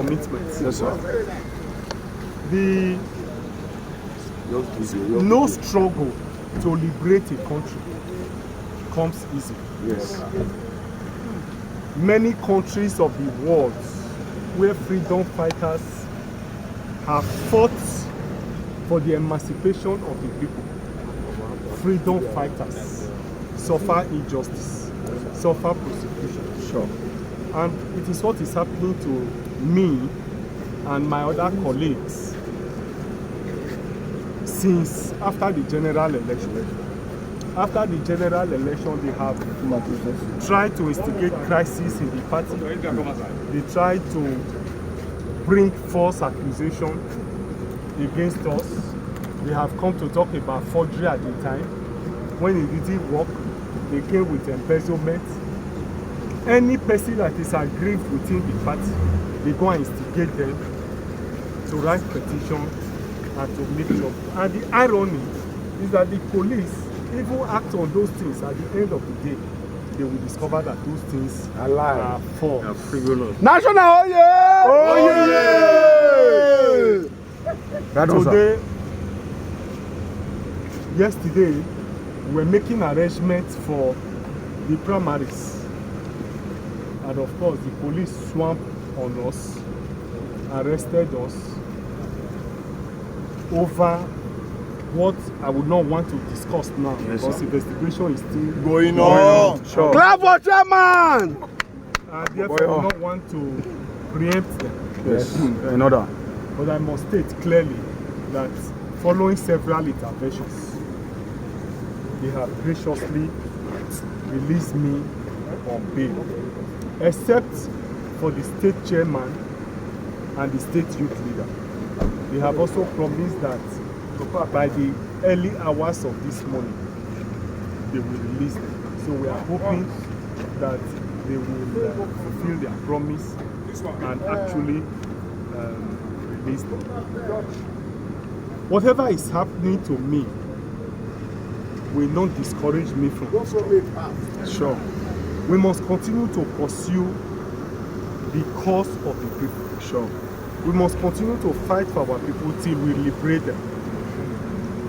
commitments. Yes, sir. No struggle to liberate a country comes easy. Yes. Many countries of the world where freedom fighters have fought for the emancipation of the people, freedom fighters suffer injustice, suffer persecution. Sure. And it is what is happening to me and my other colleagues since after the general election. After the general election, they have tried to instigate crisis in the party. They tried to bring false accusation against us. They have come to talk about forgery at the time. When it didn't work, they came with embezzlement. Any person that is aggrieved within the party, they go and instigate them to write petition and to make trouble. And the irony is that the police even act on those things. At the end of the day, they will discover that those things are false. Are frivolous. National, oh yeah! Oh yeah! Today, yesterday, we were making arrangements for the primaries. And of course, the police swamped on us, arrested us over what I would not want to discuss now, yes, because investigation is still going on. Sure. Clap for chairman! And therefore, I do not want to preempt them. Yes, in order. But I must state clearly that following several interventions, they have graciously released me on bail, except for the state chairman and the state youth leader. They have also promised that by the early hours of this morning, they will release them. So we are hoping that they will fulfill their promise and actually release them. Whatever is happening to me will not discourage me from this. Sure. We must continue to pursue the cause of the people. Sure. We must continue to fight for our people till we liberate them.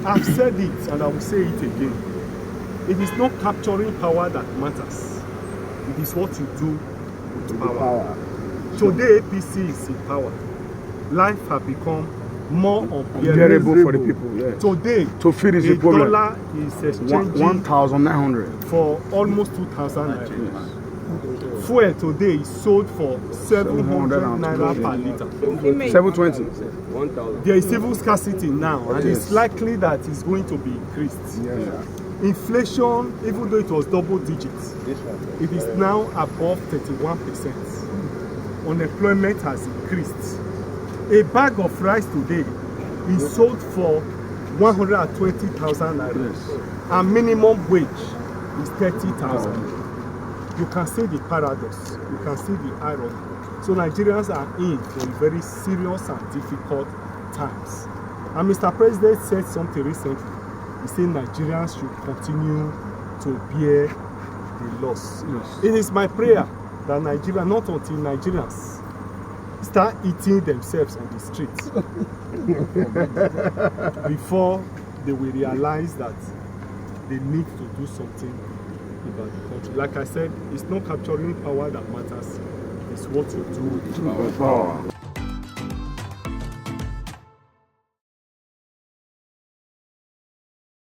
I've said it and I will say it again. It is not capturing power that matters. It is what you do with power. Today, APC is in power. Life has become more unbearable for the people. Yes. Today, to finish the problem, dollar is exchanging 1,900 for almost 2,000 Naira. Fuel today is sold for 700 Naira per liter. 720. There is even scarcity now, and it's likely that it's going to be increased. Yeah. Inflation, even though it was double digits, it is now above 31%. Unemployment has increased. A bag of rice today is sold for 120,000 Naira, and minimum wage is 30,000. You can see the paradox, you can see the irony. So Nigerians are in for very serious and difficult times. And Mr. President said something recently. He said Nigerians should continue to bear the loss. Yes. It is my prayer that Nigeria, not until Nigerians start eating themselves on the streets before they will realize that they need to do something about the country. Like I said, it's not capturing power that matters, it's what you do with power.